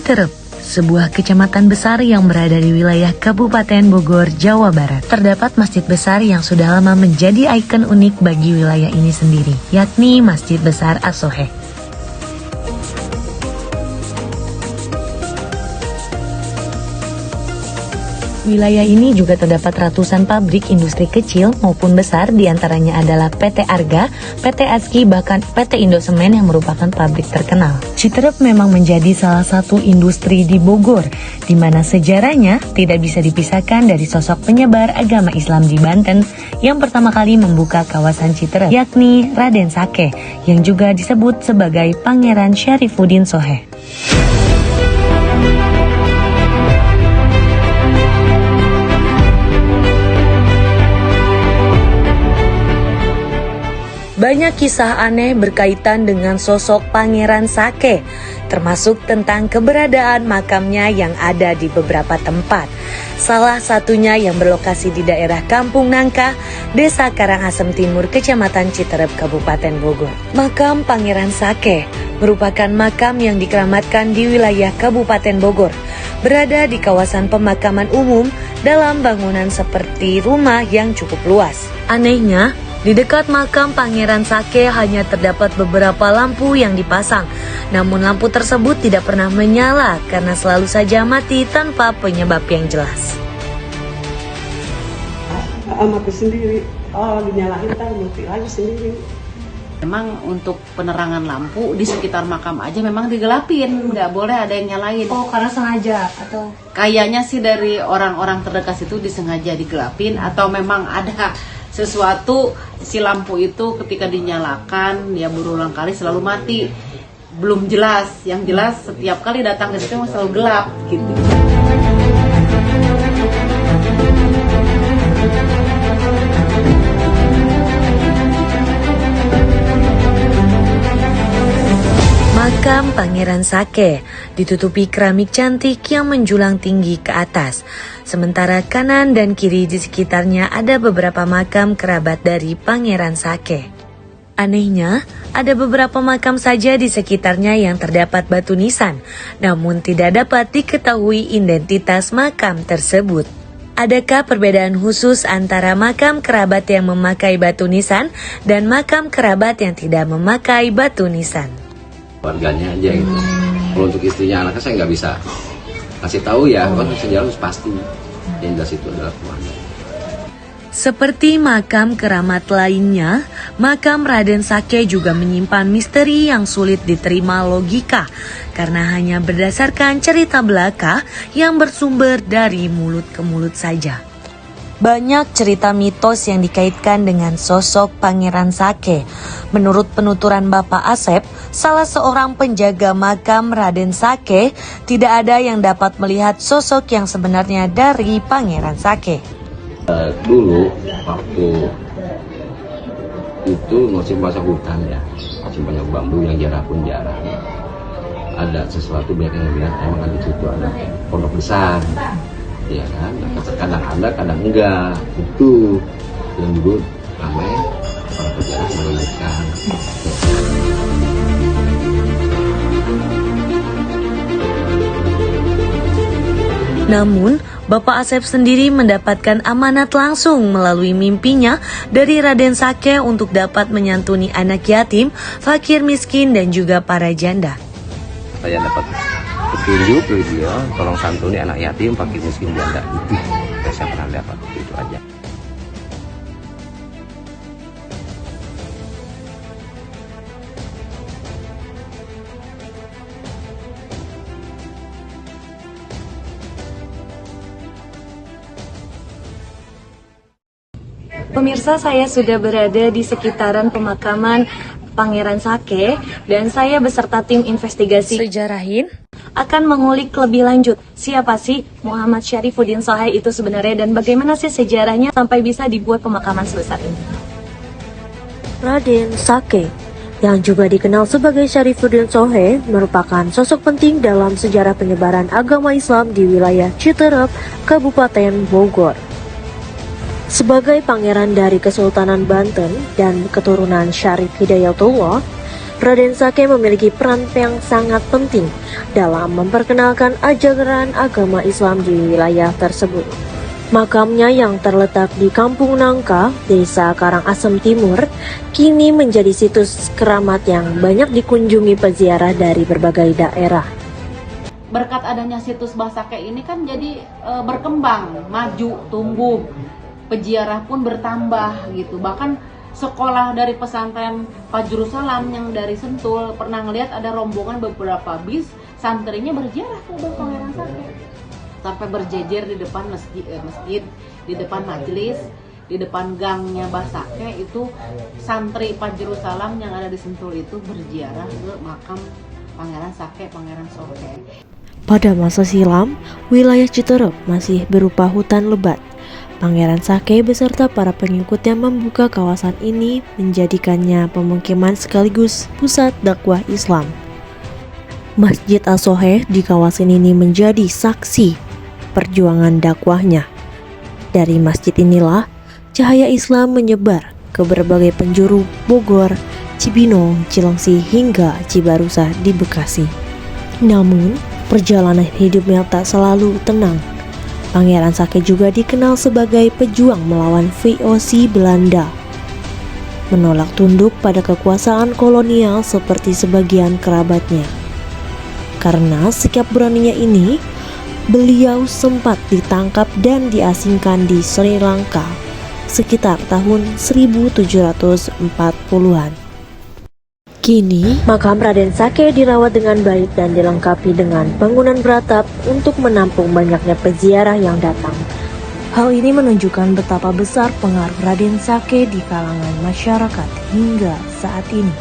Citerep, sebuah kecamatan besar yang berada di wilayah Kabupaten Bogor, Jawa Barat. Terdapat masjid besar yang sudah lama menjadi ikon unik bagi wilayah ini sendiri, yakni Masjid Besar As-Soheh. Wilayah ini juga terdapat ratusan pabrik industri kecil maupun besar, diantaranya adalah PT Arga, PT Aski, bahkan PT Indosemen yang merupakan pabrik terkenal. Citerep memang menjadi salah satu industri di Bogor, di mana sejarahnya tidak bisa dipisahkan dari sosok penyebar agama Islam di Banten yang pertama kali membuka kawasan Citerep, yakni Raden Sakeh, yang juga disebut sebagai Pangeran Syarifuddin Soheh. Banyak kisah aneh berkaitan dengan sosok Pangeran Sakeh, termasuk tentang keberadaan makamnya yang ada di beberapa tempat. Salah satunya yang berlokasi di daerah Kampung Nangka, Desa Karangasem Timur, Kecamatan Citerep, Kabupaten Bogor. Makam Pangeran Sakeh merupakan makam yang dikeramatkan di wilayah Kabupaten Bogor, berada di kawasan pemakaman umum dalam bangunan seperti rumah yang cukup luas. Anehnya, di dekat makam Pangeran Sakeh hanya terdapat beberapa lampu yang dipasang, namun lampu tersebut tidak pernah menyala karena selalu saja mati tanpa penyebab yang jelas. Mati sendiri, dinyalain mati lagi sendiri. Memang untuk penerangan lampu di sekitar makam aja memang digelapin, nggak boleh ada yang nyalain. Oh, karena sengaja atau? Kayaknya sih dari orang-orang terdekat itu disengaja digelapin atau memang ada sesuatu, si lampu itu ketika dinyalakan dia berulang kali selalu mati. Belum jelas, yang jelas setiap kali datang ke situ selalu gelap gitu. Makam Pangeran Sakeh ditutupi keramik cantik yang menjulang tinggi ke atas. Sementara kanan dan kiri di sekitarnya ada beberapa makam kerabat dari Pangeran Sakeh. Anehnya, ada beberapa makam saja di sekitarnya yang terdapat batu nisan, namun tidak dapat diketahui identitas makam tersebut. Adakah perbedaan khusus antara makam kerabat yang memakai batu nisan dan makam kerabat yang tidak memakai batu nisan? Warganya aja gitu. Kalau untuk istrinya, anaknya saya nggak bisa kasih tahu ya, kan sejarah harus pasti yang jelas itu adalah keluarga. Seperti makam keramat lainnya, makam Raden Sakeh juga menyimpan misteri yang sulit diterima logika karena hanya berdasarkan cerita belaka yang bersumber dari mulut ke mulut saja. Banyak cerita mitos yang dikaitkan dengan sosok Pangeran Sakeh. Menurut penuturan Bapak Asep, salah seorang penjaga makam Raden Sakeh, tidak ada yang dapat melihat sosok yang sebenarnya dari Pangeran Sakeh. Dulu waktu itu musim masa hutan ya, masih banyak bambu yang jarang pun jarang. Ada sesuatu banyak yang bilang emang di situ ada pondok besar. Ya kan, kadang ada, kadang enggak. Itu yang dulu ramai para pejalan menemukan. Namun, Bapak Asep sendiri mendapatkan amanat langsung melalui mimpinya dari Raden Sakeh untuk dapat menyantuni anak yatim, fakir miskin, dan juga para janda. Saya dapat petunjuk dari dia, tolong santuni anak yatim, fakir miskin, janda. Itu saya pernah dapat, itu aja. Pemirsa, saya sudah berada di sekitaran pemakaman Pangeran Sakeh dan saya beserta tim investigasi Sejarahin akan mengulik lebih lanjut siapa sih Muhammad Syarifuddin Soheh itu sebenarnya dan bagaimana sih sejarahnya sampai bisa dibuat pemakaman sebesar ini. Raden Sakeh, yang juga dikenal sebagai Syarifuddin Soheh, merupakan sosok penting dalam sejarah penyebaran agama Islam di wilayah Citerep, Kabupaten Bogor. Sebagai pangeran dari Kesultanan Banten dan keturunan Syarif Hidayatullah, Raden Sake memiliki peran yang sangat penting dalam memperkenalkan ajaran agama Islam di wilayah tersebut. Makamnya yang terletak di Kampung Nangka, Desa Karangasem Timur, kini menjadi situs keramat yang banyak dikunjungi peziarah dari berbagai daerah. Berkat adanya situs Basake ini kan jadi berkembang, maju, tumbuh, peziarah pun bertambah gitu. Bahkan sekolah dari pesantren Fajrussalam yang dari Sentul pernah ngelihat ada rombongan beberapa bis santrinya berziarah ke Pangeran Sake. Sampai berjejer di depan masjid, di depan majelis, di depan gangnya Basake itu santri Fajrussalam yang ada di Sentul itu berziarah ke makam Pangeran Sake, Pangeran Sohe. Pada masa silam, wilayah Citerep masih berupa hutan lebat. Pangeran Sake beserta para pengikutnya membuka kawasan ini menjadikannya pemukiman sekaligus pusat dakwah Islam. Masjid As-Soheh di kawasan ini menjadi saksi perjuangan dakwahnya. Dari masjid inilah cahaya Islam menyebar ke berbagai penjuru Bogor, Cibinong, Cilengsi hingga Cibarusah di Bekasi. Namun, perjalanan hidupnya tak selalu tenang. Pangeran Sake juga dikenal sebagai pejuang melawan VOC Belanda, menolak tunduk pada kekuasaan kolonial seperti sebagian kerabatnya. Karena sikap beraninya ini, beliau sempat ditangkap dan diasingkan di Sri Lanka sekitar tahun 1740-an. Kini, makam Raden Sake dirawat dengan baik dan dilengkapi dengan bangunan beratap untuk menampung banyaknya peziarah yang datang. Hal ini menunjukkan betapa besar pengaruh Raden Sake di kalangan masyarakat hingga saat ini.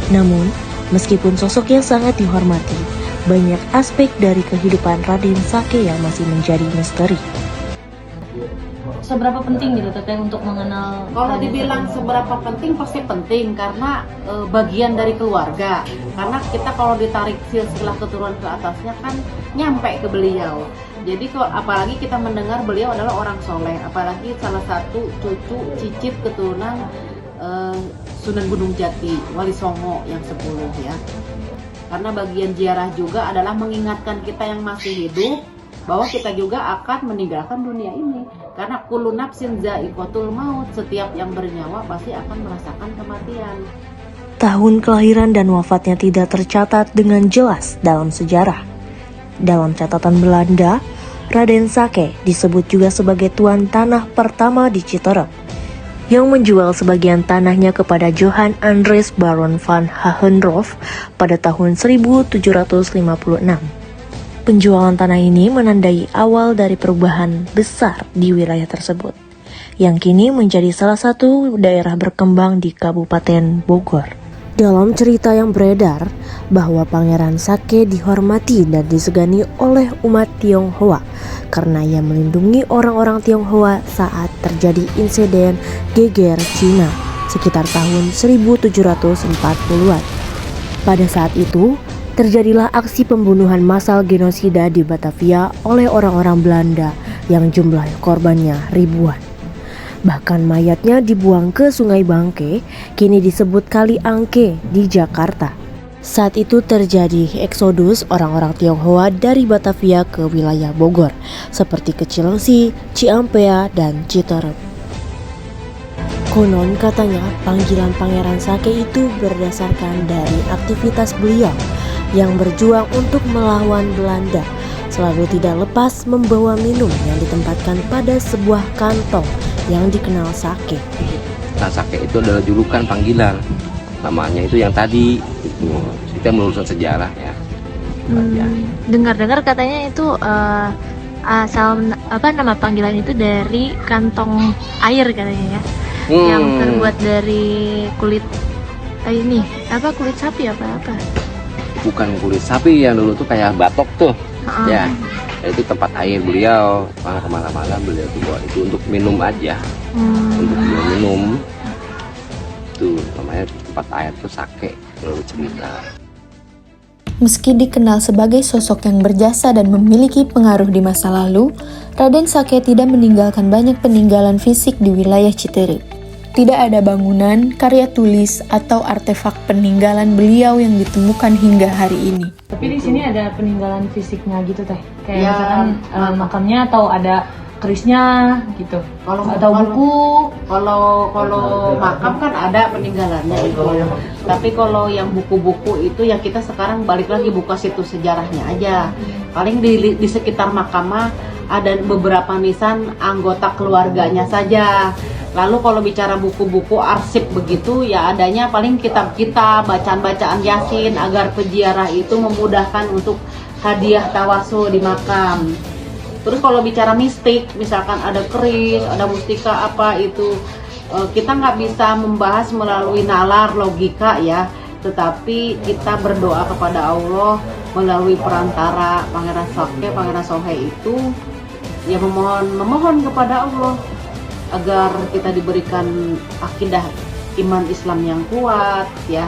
Namun, meskipun sosoknya sangat dihormati, banyak aspek dari kehidupan Raden Sake yang masih menjadi misteri. Seberapa penting gitu Teteh untuk mengenal? Kalau dibilang seberapa penting, pasti penting karena bagian dari keluarga. Karena kita kalau ditarik silsilah keturunan ke atasnya kan nyampe ke beliau. Jadi apalagi kita mendengar beliau adalah orang soleh, apalagi salah satu cucu cicit keturunan Sunan Gunung Jati, Wali Songo yang 10 ya. Karena bagian ziarah juga adalah mengingatkan kita yang masih hidup bahwa kita juga akan meninggalkan dunia ini. Karena kullu nafsin za'iqatul maut, setiap yang bernyawa pasti akan merasakan kematian. Tahun kelahiran dan wafatnya tidak tercatat dengan jelas dalam sejarah. Dalam catatan Belanda, Raden Sake disebut juga sebagai tuan tanah pertama di Citerep, yang menjual sebagian tanahnya kepada Johan Andries Baron van Hagenhof pada tahun 1756. Penjualan tanah ini menandai awal dari perubahan besar di wilayah tersebut, yang kini menjadi salah satu daerah berkembang di Kabupaten Bogor. Dalam cerita yang beredar bahwa Pangeran Sake dihormati dan disegani oleh umat Tionghoa karena ia melindungi orang-orang Tionghoa saat terjadi insiden geger Cina sekitar tahun 1740-an. Pada saat itu, terjadilah aksi pembunuhan massal genosida di Batavia oleh orang-orang Belanda yang jumlah korbannya ribuan. Bahkan mayatnya dibuang ke Sungai Bangke, kini disebut Kali Angke di Jakarta. Saat itu terjadi eksodus orang-orang Tionghoa dari Batavia ke wilayah Bogor, seperti ke Cilengsi, Ciampea, dan Citerep. Konon katanya panggilan Pangeran Sake itu berdasarkan dari aktivitas beliau yang berjuang untuk melawan Belanda, selalu tidak lepas membawa minum yang ditempatkan pada sebuah kantong yang dikenal sake. Nah, sake itu adalah julukan panggilan, namanya itu yang tadi itu kita meluruskan sejarah ya. Dengar-dengar katanya itu asal nama panggilan itu dari kantong air katanya ya, yang terbuat dari kulit kulit sapi apa? Bukan kulit sapi, yang dulu tuh kayak batok tuh, ya. Itu tempat air beliau, kemana-mana beliau tuh bawa itu untuk minum aja, untuk minum. Itu namanya tempat air tuh sake, menurut cerita. Meski dikenal sebagai sosok yang berjasa dan memiliki pengaruh di masa lalu, Raden Sake tidak meninggalkan banyak peninggalan fisik di wilayah Citerep. Tidak ada bangunan, karya tulis, atau artefak peninggalan beliau yang ditemukan hingga hari ini. Tapi di sini ada peninggalan fisiknya gitu teh, kayak Ya, misalkan makamnya atau ada kerisnya gitu, Kalau atau buku. Kalau makam kan ada peninggalannya itu. Tapi kalau yang buku-buku itu ya kita sekarang balik lagi buka situs sejarahnya aja. Paling di sekitar makam mah ada beberapa nisan anggota keluarganya saja. Lalu kalau bicara buku-buku arsip begitu ya adanya paling kitab-kitab, bacaan-bacaan Yasin agar peziarah itu memudahkan untuk hadiah tawasul di makam. Terus kalau bicara mistik, misalkan ada keris, ada mustika apa itu, kita nggak bisa membahas melalui nalar logika ya, tetapi kita berdoa kepada Allah melalui perantara Pangeran Sake, Pangeran Sohe itu, ya memohon kepada Allah agar kita diberikan akidah iman Islam yang kuat ya,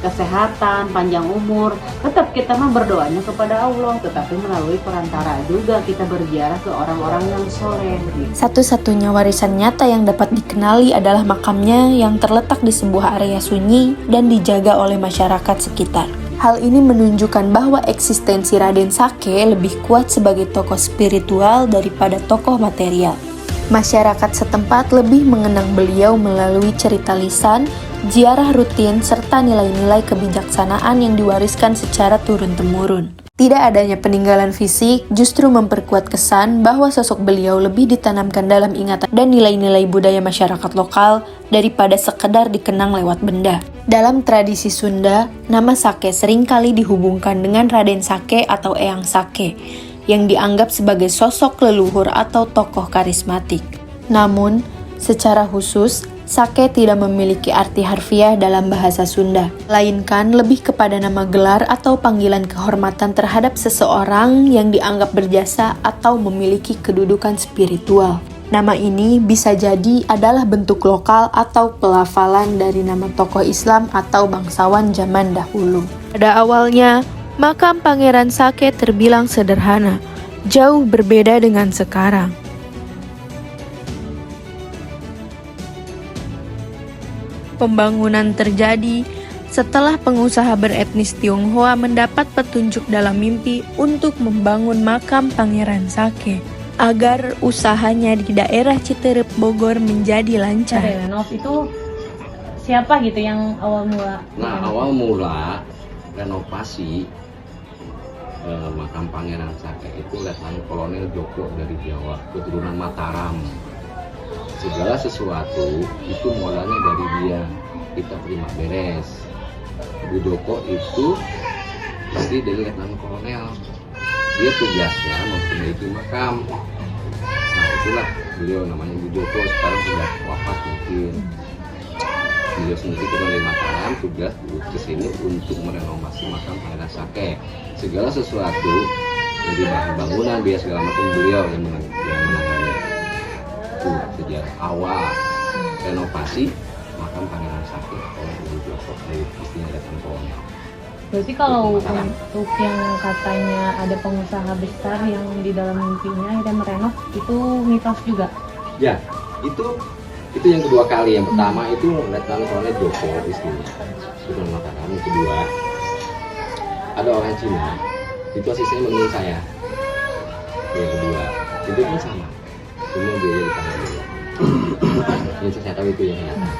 kesehatan, panjang umur. Tetap kita mah berdoanya kepada Allah, tetapi melalui perantara juga kita berziarah ke orang-orang yang soleh. Satu-satunya warisan nyata yang dapat dikenali adalah makamnya yang terletak di sebuah area sunyi dan dijaga oleh masyarakat sekitar. Hal ini menunjukkan bahwa eksistensi Raden Sake lebih kuat sebagai tokoh spiritual daripada tokoh material. Masyarakat setempat lebih mengenang beliau melalui cerita lisan, ziarah rutin, serta nilai-nilai kebijaksanaan yang diwariskan secara turun-temurun. Tidak adanya peninggalan fisik justru memperkuat kesan bahwa sosok beliau lebih ditanamkan dalam ingatan dan nilai-nilai budaya masyarakat lokal daripada sekedar dikenang lewat benda. Dalam tradisi Sunda, nama Sake seringkali dihubungkan dengan Raden Sake atau Eyang Sake, yang dianggap sebagai sosok leluhur atau tokoh karismatik. Namun, secara khusus, Sake tidak memiliki arti harfiah dalam bahasa Sunda, melainkan lebih kepada nama gelar atau panggilan kehormatan terhadap seseorang yang dianggap berjasa atau memiliki kedudukan spiritual. Nama ini bisa jadi adalah bentuk lokal atau pelafalan dari nama tokoh Islam atau bangsawan zaman dahulu. Pada awalnya, makam Pangeran Sake terbilang sederhana, jauh berbeda dengan sekarang. Pembangunan terjadi setelah pengusaha beretnis Tionghoa mendapat petunjuk dalam mimpi untuk membangun makam Pangeran Sake agar usahanya di daerah Citerep, Bogor menjadi lancar. Renov itu siapa gitu yang awal mula? Nah, awal mula renovasi makam Pangeran Sake itu Letnan Kolonel Joko dari Jawa, keturunan Mataram. Segala sesuatu itu mulanya dari dia, kita terima beres. Bu Joko itu istri dari Letnan Kolonel, dia tugasnya memperbaiki makam. Nah itulah beliau namanya Bu Joko, sekarang sudah wafat mungkin. Beliau sendiri dari Mataram, tugas ke sini untuk merenovasi makam Pangeran Sake. Segala sesuatu dari bahan bangunan, biaya segala macam beliau yang menangani. Itu sejarah awal renovasi makam Pangeran Sake oleh Bu Joko dari istrinya Letnan Kolonel. Berarti kalau untuk yang katanya ada pengusaha besar yang di dalam mimpinya akhirnya merenov, itu mitos juga? Ya, itu yang kedua kali. Yang pertama itu Letnan Kolonel Joko istrinya, keturunan Mataram. Yang kedua ada orang Cina, itu asisten menurut saya. Yang kedua itu pun sama, semua biaya di tangan beliau. Yang saya tahu itu yang nyata.